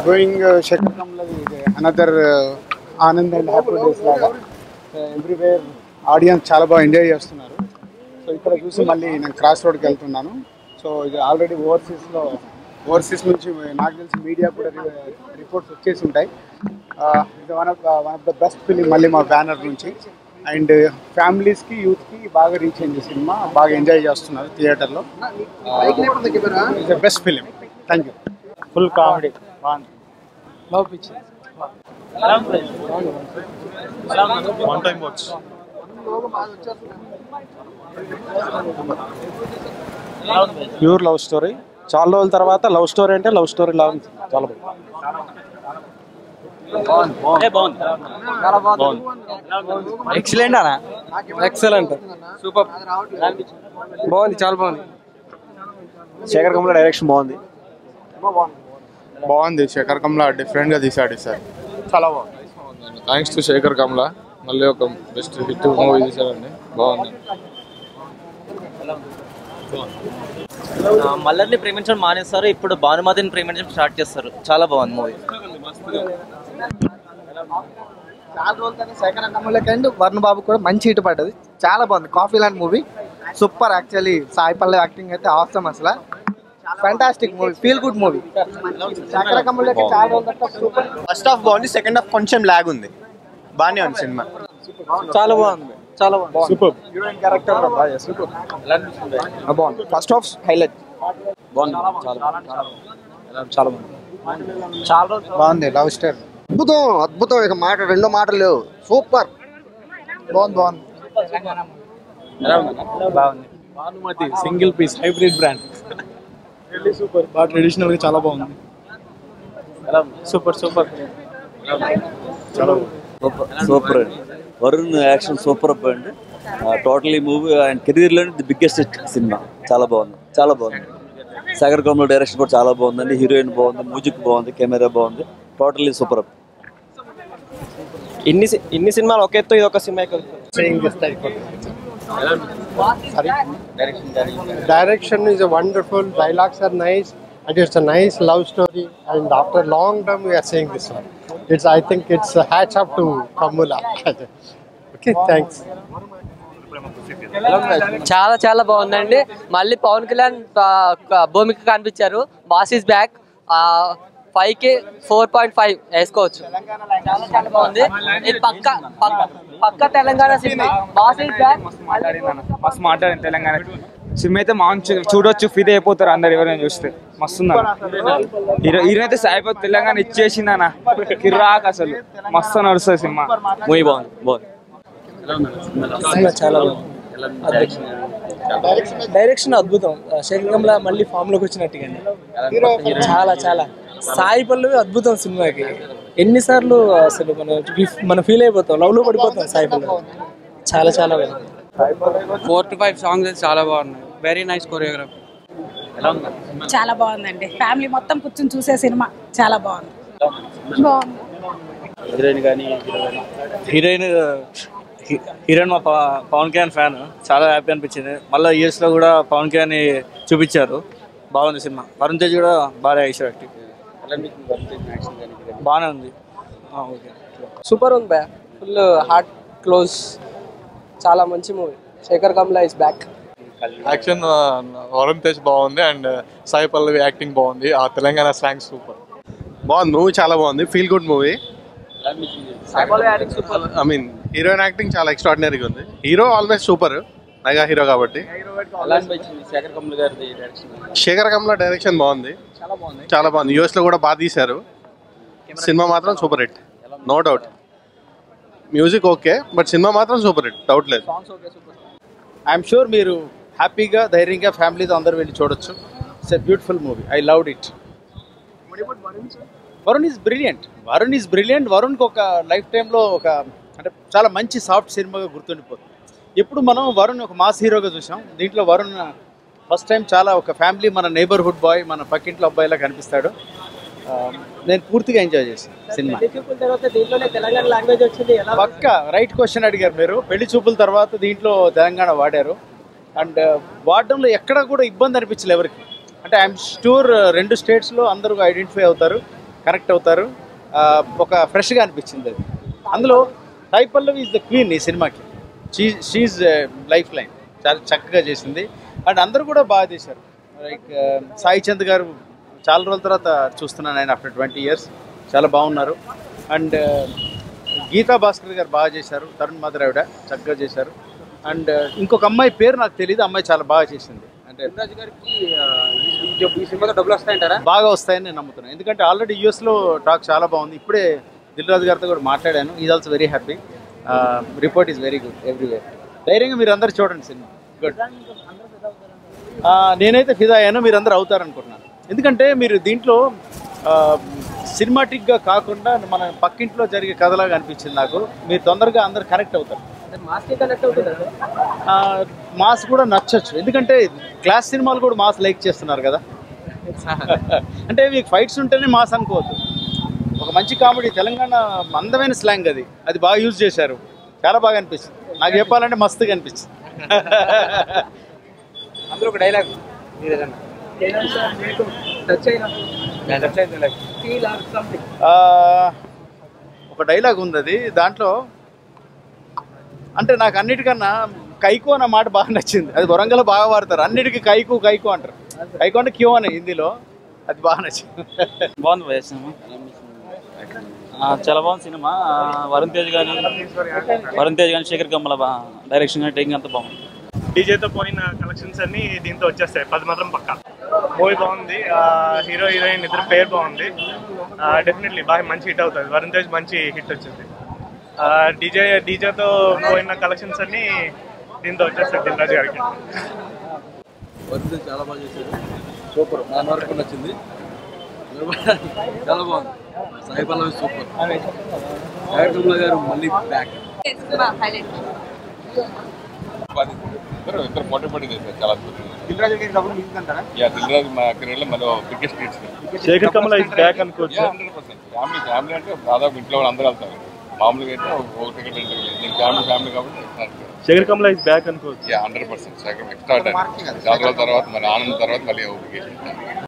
going Shekhar Kamla another Anand and Happy Days laga everywhere audience చాలా బాగా enjoy చేస్తున్నారు. So ఇక్కడ చూసి మళ్ళీ నేను క్రాస్ రోడ్కి వెళ్తున్నాను. సో ఇది ఆల్రెడీ ఓవర్సీస్ నుంచి నాకు తెలిసి మీడియా కూడా రిపోర్ట్స్ వచ్చేసి ఉంటాయి. ఇది one of the best film మళ్ళీ మా బ్యానర్ నుంచి. అండ్ ఫ్యామిలీస్కి యూత్కి బాగా రీచ్ అయింది సినిమా, బాగా ఎంజాయ్ చేస్తున్నారు థియేటర్లో. It's the best film. Thank you. Full comedy బాగుంది. Love picture one time watch. Pure love story. చాలా రోజుల తర్వాత లవ్ స్టోరీ అంటే లవ్ స్టోరీ లా ఉంది. చాలా బాగుంది. ఎక్సలెంట్ అన్న, ఎక్సలెంట్, సూపర్, బాగుంది, చాలా బాగుంది. శేఖర్ కమ్ల డైరెక్షన్ బాగుంది. శేఖర్ కమ్ల డిఫరెంట్ గా తీసాడు సార్, చాలా బాగుంది. థ్యాంక్స్ టు శేఖర్ కమ్ల, మళ్ళీ ఒక బెస్ట్ హిట్ మూవీ తీసాడండి, బాగుంది. మల్లర్ని ప్రేమించడం మానేస్తారు, ఇప్పుడు భానుమతిని ప్రేమించడం స్టార్ట్ చేస్తారు. చాలా బాగుంది మూవీ. చాలా రోజులు శేఖర్ కమ్లకి అండ్ వరుణ్ బాబు కూడా మంచి హిట్ పడ్డది. చాలా బాగుంది. కాఫీ లాంటి movie, super. Actually Sai Pallavi acting అయితే ఆసమ్, అసలు fantastic movie, feel good movie. Sekhar కమ్లకి చాలా రోజులు సూపర్. ఫస్ట్ హాఫ్ బాగుంది, సెకండ్ హాఫ్ కొంచెం లాగ్ ఉంది. బాగానే ఉంది సినిమా, చాలా బాగుంది, చాలా బాగుంది. సూపర్. హీరోయిన్ క్యారెక్టర్ సూపర్, బాగుంది. ఫస్ట్ హాఫ్ హైలైట్, బాగుంది. చాలా బాగుంది. చాలా బాగుంది. లవ్ స్టోరీ అద్భుతం, అద్భుతం. ఇక మాట రెండో మాటలు లేవు. సూపర్, బాగుంది. బాగుంది. Bhanumathi single piece hybrid brand, super. బాగా ట్రెడిషనల్ గా చాలా బాగుంది. Super super, super. Varun action super అండి. టోటలీ మూవీ ఆయన కెరీర్లో ది బిగ్గెస్ట్ సినిమా. చాలా బాగుంది, చాలా బాగుంది. శేఖర్ కమ్ల డైరెక్షన్ కూడా చాలా బాగుందండి. హీరోయిన్ బాగుంది, మ్యూజిక్ బాగుంది, కెమెరా బాగుంది. Totally super. ఇన్ని సినిమాలు ఒక ఎత్తు, ఇది ఒక cinema. Direction is a wonderful, dialogues are nice, and it's a nice love story. And after long time, we are seeing this one. I think it's a hatch up to Kamula. Okay, thanks. చాలా చాలా బాగుందండి. మళ్ళీ పవన్ కళ్యాణ్ భూమిక కనిపించారు. Boss is back. 5కి 4.5 వేసుకోవచ్చు. చాలా చాలా బాగుంది. ఇది పక్క Telangana cinema. Boss is back మస్తు మాట్లాడింది. తెలంగాణ సినిమా అయితే మంచి చూడొచ్చు, ఫిదా అయిపోతారు అందరు ఎవరైనా చూస్తే. మస్తున్నారు. హీరో అయితే సాయిపోతే తెలంగాణ ఇచ్చేసింది అన్న, కిరాక్ అసలు. మస్తు నడుస్తుంది సినిమా. మూవీ బాగుంది, బాగుంది. చాలా బాగుంది. డైరెక్షన్ అద్భుతం. శేఖర్ కమ్ల మళ్ళీ ఫామ్ లోకి వచ్చినట్టుగా చాలా చాలా. సాయి పల్లవి అద్భుతం సినిమాకి. ఎన్నిసార్లు అసలు మనం ఫీల్ అయిపోతాం, లవ్ లో పడిపోతాం సాయి పల్లవి. చాలా చాలా బాగుంది. 4 to 5 సాంగ్స్ చాలా బాగున్నాయి. Very nice choreography. చాలా బాగుందండి. ఫ్యామిలీ మొత్తం కూర్చొని చూసే సినిమా. చాలా బాగుంది. హీరోయిన్ మా పవన్ కళ్యాణ్ ఫ్యాన్. చాలా హ్యాపీ అనిపించింది. మళ్ళీ ఇయర్స్ లో కూడా పవన్ కళ్యాణ్ చూపించారు. బాగుంది సినిమా. వరుణ్ తేజ్ కూడా బాగా చేశారు యాక్టింగ్. బాగానే ఉంది. ఓకే, సూపర్ ఉంది బా. Full heart close. చాలా మంచి movie. Sekhar Kammula is back. Action Varun Tej బాగుంది, అండ్ సాయి పల్లవి యాక్టింగ్ బాగుంది. ఆ తెలంగాణ స్లాంగ్ సూపర్. బాగుంది మూవీ, చాలా బాగుంది. Feel good movie. I mean heroine acting చాలా ఎక్స్ట్రాడినరీగా ఉంది. Hero always super, mega hero కాబట్టి. శేఖర్ కమ్ల డైరెక్షన్ బాగుంది, చాలా బాగుంది. యూఎస్ లో కూడా బాగా తీశారు. సినిమా మాత్రం super hit, no doubt. Music okay, but సినిమా మాత్రం సూపర్ హిట్, డౌట్ లేదు. ఐఎమ్ షూర్ మీరు హ్యాపీగా ధైర్యంగా ఫ్యామిలీతో అందరూ వెళ్ళి చూడొచ్చు. It's a beautiful movie. I loved it. Varun is brilliant. వరుణ్కి ఒక లైఫ్ టైంలో ఒక అంటే చాలా మంచి సాఫ్ట్ సినిమాగా గుర్తుండిపోతుంది. ఎప్పుడు మనం వరుణ్ ఒక మాస్ హీరోగా చూసాం. దీంట్లో వరుణ్ ఫస్ట్ టైం చాలా ఒక ఫ్యామిలీ, మన నైబర్హుడ్ బాయ్, మన పక్కింట్లో అబ్బాయిలా కనిపిస్తాడు. నేను పూర్తిగా ఎంజాయ్ చేశాను సినిమా. పక్క రైట్ క్వశ్చన్ అడిగారు మీరు. పెళ్లి చూపుల తర్వాత దీంట్లో తెలంగాణ వాడారు. అండ్ వాడడంలో ఎక్కడ కూడా ఇబ్బంది అనిపించలేదు ఎవరికి. అంటే ఐఎమ్ షూర్ 2 స్టేట్స్లో అందరూ ఐడెంటిఫై అవుతారు. కనెక్ట్ అవుతారు. ఒక ఫ్రెష్గా అనిపించింది అది. అందులో Sai Pallavi is the queen ఈ సినిమాకి. షీఈ్ లైఫ్ లైన్ చాలా చక్కగా చేసింది. అండ్ అందరూ కూడా బాగా చేశారు. లైక్ సాయి చంద్ గారు చాలా రోజుల తర్వాత చూస్తున్నాను ఆయన ఆఫ్టర్ 20 years. చాలా బాగున్నారు. అండ్ గీతా భాస్కర్ గారు బాగా చేశారు. తరుణ్ మదర్ ఆవిడ చక్కగా చేశారు. అండ్ ఇంకొక అమ్మాయి పేరు నాకు తెలియదు, అమ్మాయి చాలా బాగా చేసింది. అంటే బాగా వస్తాయని నేను నమ్ముతున్నాను. ఎందుకంటే ఆల్రెడీ యూఎస్లో టాక్ చాలా బాగుంది. ఇప్పుడే దిల్ రాజు గారితో కూడా మాట్లాడాను. Is also very happy. Report is very good everywhere. ధైర్యంగా మీరు అందరు చూడండి సినిమా. గుడ్. నేనైతే ఫిదా అయ్యాను, మీరు అందరూ అవుతారనుకుంటున్నాను. ఎందుకంటే మీరు దీంట్లో సినిమాటిక్గా కాకుండా మన పక్కింట్లో జరిగే కథలాగా అనిపించింది నాకు. మీరు తొందరగా అందరు కనెక్ట్ అవుతారు. మాస్ కూడా నచ్చచ్చు, ఎందుకంటే క్లాస్ సినిమాలు కూడా మాస్ లైక్ చేస్తున్నారు కదా. అంటే మీకు ఫైట్స్ ఉంటేనే మాస్ అనుకోవద్దు. ఒక మంచి కామెడీ, తెలంగాణ అందమైన స్లాంగ్ అది బాగా యూజ్ చేశారు. చాలా బాగా అనిపించింది నాకు. చెప్పాలంటే మస్తుగా అనిపించింది. అందులో ఒక డైలాగ్ ఒక డైలాగ్ ఉంది అది. దాంట్లో అంటే నాకు అన్నిటికన్నా కైకు అన్న మాట బాగా నచ్చింది. అది వరంగల్ బాగా వాడతారు, అన్నిటికీ కైకు కైకు అంటారు. కైకు అంటే క్యూ అని హిందీలో. అది బాగా నచ్చింది. బాగుంది సినిమా, చాలా బాగుంది సినిమా. వరుణ్ తేజ్ కానీ శేఖర్ కమ్మల డైరెక్షన్ కానీ టేకింగ్ అంతా బాగుంది. డీజేతో పోయిన కలెక్షన్స్ అన్ని దీంతో వచ్చేస్తాయి. 10 మాత్రం పక్కా. మూవీ బాగుంది. హీరో హీరోయిన్ ఇద్దరు పేరు బాగుంది. డెఫినెట్లీ బాగా మంచి హిట్ అవుతుంది. వరుణ్ తేజ్ మంచి హిట్ వచ్చింది. డీజేతో పోయిన కలెక్షన్స్ అన్ని దీంతో వచ్చేస్తాయి దిల్ రాజు గారికి. వరుణ్ తేజ్ చాలా బాగా చేశారు. సూపర్. నా వరకు నచ్చింది. చాలా బాగుంది. సాయి పల్లవి సూపర్. కమల గారు మళ్ళీ బ్యాక్. ఇద్దరు పోటీ పడి చేశారు. చాలా దిల్ రాజు గారి డబ్బులు మిగులుతుంటారా? దిల్ రాజు మా కెరీర్లో మరో biggest hits. Sekhar Kammula is back అనుకోవచ్చు. 100% ఫ్యామిలీ అంటే దాదాపు ఇంట్లో వాళ్ళు అందరూ వెళ్తారు. మామూలుగా అయితే ఒక టికెట్ నేను ఫ్యామిలీ కాబట్టి శేఖర్ కమల ఇస్ బ్యాక్ అనుకోవచ్చు. 100% శేఖర్ ఎక్స్ట్రా చాలా రోజుల తర్వాత మళ్ళీ ఆనందం తర్వాత మళ్ళీ